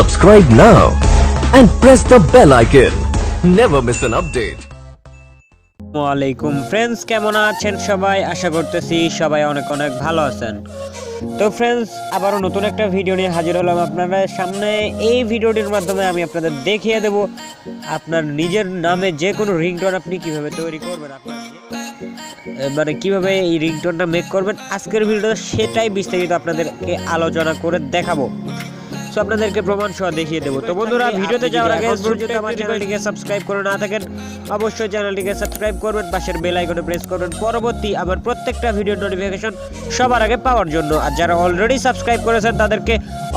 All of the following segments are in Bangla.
Subscribe now and press the bell icon. Never miss an update. ওয়ালাইকুম ফ্রেন্ডস, কেমন আছেন সবাই? আশা করতেছি সবাই অনেক অনেক ভালো আছেন। তো ফ্রেন্ডস, আবারও নতুন একটা ভিডিও নিয়ে হাজির হলাম আপনাদের সামনে। এই ভিডিওটির মাধ্যমে আমি আপনাদের দেখিয়ে দেব আপনার নিজের নামে যে কোনো রিংটোন আপনি কিভাবে তৈরি করবেন, আপনার মানে কিভাবে এই রিংটোনটা মেক করবেন। আজকের ভিডিওতে সেটাই বিস্তারিত আপনাদেরকে আলোচনা করে দেখাবো। সো আপনাদেরকে প্রমাণ সহ দেখিয়ে দেবো। তো বন্ধুরা, ভিডিওতে যাওয়ার আগে যদি আমার চ্যানেলটিকে সাবস্ক্রাইব করে না থাকেন, অবশ্যই চ্যানেলটিকে সাবস্ক্রাইব করবেন, পাশের বেল আইকনে প্রেস করবেন পরবর্তী আমার প্রত্যেকটা ভিডিওর নোটিফিকেশন সবার আগে পাওয়ার জন্য। আর যারা অলরেডি সাবস্ক্রাইব করেছেন তাদেরকে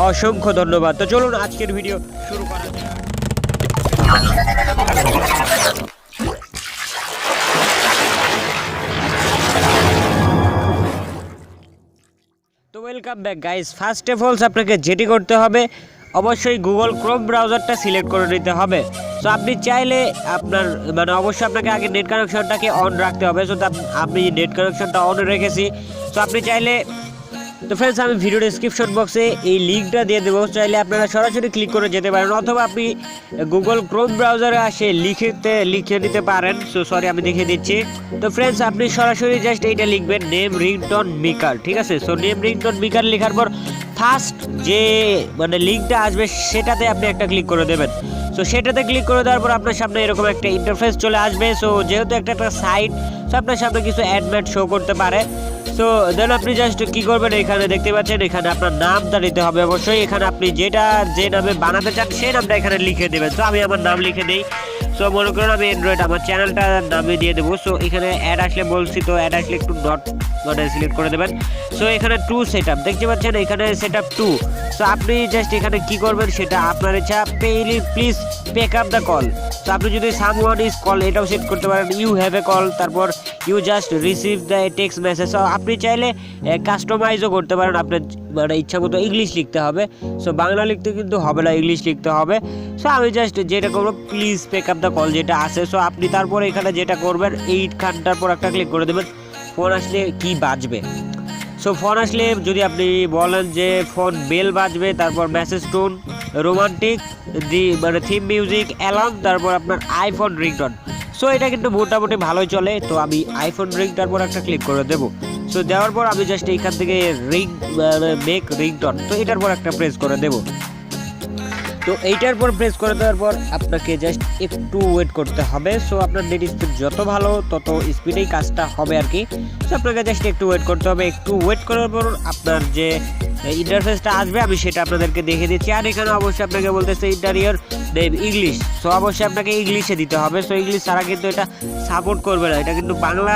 অসংখ্য ধন্যবাদ। তো চলুন আজকের ভিডিও শুরু করা যাক। তো welcome back guys. First of all আপনাকে যেটি করতে হবে, অবশ্যই গুগল ক্রোম ব্রাউজারটা সিলেক্ট করে নিতে হবে। সো আপনি চাইলে আপনার অবশ্যই আপনাকে আগে নেট কানেকশনটাকে অন রাখতে হবে। সো আপনি নেট কানেকশনটা অন রেখেছি। সো আপনি চাইলে, তো ফ্রেন্ডস, আমি ভিডিও ডেসক্রিপশন বক্সে এই লিঙ্কটা দিয়ে দেবো, চাইলে আপনারা সরাসরি ক্লিক করে যেতে পারেন, অথবা আপনি গুগল ক্রোম ব্রাউজারে আসে লিখে নিতে পারেন। সো সরি, আমি দেখিয়ে দিচ্ছি। তো ফ্রেন্ডস, আপনি সরাসরি জাস্ট এইটা লিখবেন, নেম রিংটোন মেকার, ঠিক আছে? সো নেম রিংটোন মেকার লেখার পর ফার্স্ট যে লিঙ্কটা আসবে সেটাতে আপনি একটা ক্লিক করে দেবেন। সো সেটাতে ক্লিক করে দেওয়ার পর আপনার সামনে এরকম একটা ইন্টারফেস চলে আসবে। সো যেহেতু একটা সাইট, সো আপনার সামনে কিছু অ্যাডমেট শো করতে পারে। সো দেন আপনি জাস্ট কি করবেন, এখানে দেখতে পাচ্ছেন এখানে আপনার নামটা দিতে হবে অবশ্যই। এখানে আপনি যে নামে বানাতে চান সেই নামটা এখানে লিখে দেবেন। তো আমি আমার নাম লিখে দিই। সো মনে করুন আমি অ্যান্ড্রয়েড আমার চ্যানেলটা নামে দিয়ে দেবো। সো এখানে অ্যাড আসলে বলছি, তো অ্যাড আসলে একটু ডট সিলেক্ট করে দেবেন। সো এখানে টু সেট আপ দেখতে পাচ্ছেন, এখানে সেট আপ টু। সো আপনি জাস্ট এখানে কি করবেন সেটা আপনার ইচ্ছা। Please pick up the call. তো আপনি যদি সামওয়ান ইজ কল এটাও সেট করতে পারেন। ইউ হ্যাভ এ কল, তারপর you just receive the text message. আপনি চাইলে কাস্টমাইজও করতে পারেন, আপনার ইচ্ছা মতো ইংলিশ লিখতে হবে। সো বাংলা লিখতে কিন্তু হবে না, ইংলিশ লিখতে হবে। সো আমি জাস্ট যেটা করবো, please pick up the call যেটা আছে। সো আপনি তারপর এখানে যেটা করবেন, এইখানটার পর একটা ক্লিক করে দেবেন, ফোন আসলে কি বাজবে। সো ফোন আসলে যদি আপনি বলেন যে ফোন বেল বাজবে, তারপর message tone, romantic theme music, alarm, তারপর আপনার আইফোন রিংটোন। সো এটা কিন্তু মোটামুটি ভালোই চলে। তো আমি আইফোন রিংটার পর একটা ক্লিক করে দেবো। সো দেওয়ার পর আমি জাস্ট এইখান থেকে মেক রিংটোন, তো এটার পর একটা প্রেস করে দেবো। তো এইটার পর প্রেস করে দেওয়ার পর আপনাকে জাস্ট একটু ওয়েট করতে হবে। সো আপনার নেট স্পিড যত ভালো তত স্পিডেই কাজটা হবে আর কি। সো আপনাকে জাস্ট একটু ওয়েট করতে হবে। একটু ওয়েট করার পর আপনার যে ইন্টারফেসটা আসবে আমি সেটা আপনাদেরকে দেখে দিচ্ছি। আর এখানে অবশ্যই আপনাকে বলতেছে ইন্টারিয়র নেম ইংলিশ। সো অবশ্যই আপনাকে ইংলিশে দিতে হবে। সো ইংলিশ ছাড়া কিন্তু এটা সাপোর্ট করবে না, এটা কিন্তু বাংলা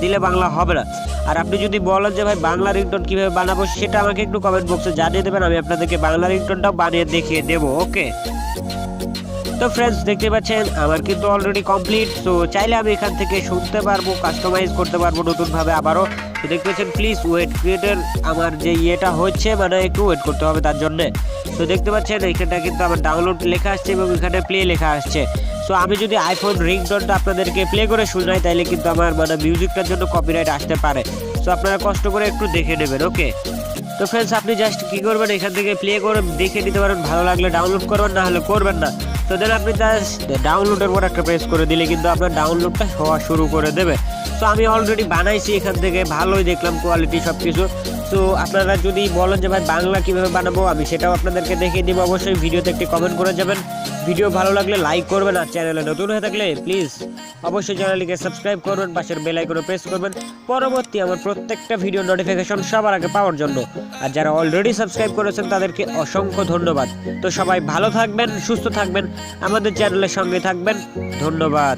দিলে বাংলা হবে না। আর আপনি যদি বলেন যে ভাই বাংলা রিংটোন কীভাবে বানাবো, সেটা আমাকে একটু কমেন্ট বক্সে জানিয়ে দেবেন, আমি আপনাদেরকে বাংলা রিংটোনটাও বানিয়ে দেখিয়ে দেবো। ওকে, তো ফ্রেন্ডস দেখতে পাচ্ছেন আমার কিন্তু অলরেডি কমপ্লিট। সো চাইলে আমি এখান থেকে শুনতে পারবো, কাস্টমাইজ করতে পারবো নতুনভাবে আবারও। তো দেখতে পাচ্ছেন প্লিজ ওয়েট, ক্রিয়েটের আমার যে ইয়েটা হচ্ছে একটু ওয়েট করতে হবে তার জন্যে। তো দেখতে পাচ্ছেন এইখানটা কিন্তু আমার ডাউনলোড লেখা আসছে এবং এখানে প্লে লেখা আসছে। সো আমি যদি আইফোন রিংটোনটা আপনাদেরকে প্লে করে শোনাই তাহলে কিন্তু আমার মিউজিকটার জন্য কপিরাইট আসতে পারে। সো আপনারা কষ্ট করে একটু দেখে নেবেন। ওকে, তো ফ্রেন্ডস, আপনি জাস্ট কি করবেন, এখান থেকে প্লে করে দেখে নিতে পারেন, ভালো লাগলে ডাউনলোড করবেন, না হলে করবেন না। তো দেন আপনি জাস্ট ডাউনলোডের পর একটা প্রেস করে দিলে কিন্তু আপনার ডাউনলোডটা হওয়া শুরু করে দেবে। তো আমি অলরেডি বানাইছি এখান থেকে, ভালোই দেখলাম কোয়ালিটি সব কিছু। তো আপনারা যদি বলেন যে ভাই বাংলা কীভাবে বানাবো, আমি সেটাও আপনাদেরকে দেখিয়ে দিব। অবশ্যই ভিডিওতে একটি কমেন্ট করে যাবেন, ভিডিও ভালো লাগলে লাইক করবেন, আর চ্যানেলে নতুন হয়ে থাকলে প্লিজ অবশ্যই চ্যানেলটিকে সাবস্ক্রাইব করবেন, পাশের বেল আইকনে প্রেস করবেন পরবর্তী আমার প্রত্যেকটা ভিডিও নোটিফিকেশন সবার আগে পাওয়ার জন্য। আর যারা অলরেডি সাবস্ক্রাইব করেছেন তাদেরকে অসংখ্য ধন্যবাদ। তো সবাই ভালো থাকবেন, সুস্থ থাকবেন, আমাদের চ্যানেলের সঙ্গে থাকবেন। ধন্যবাদ।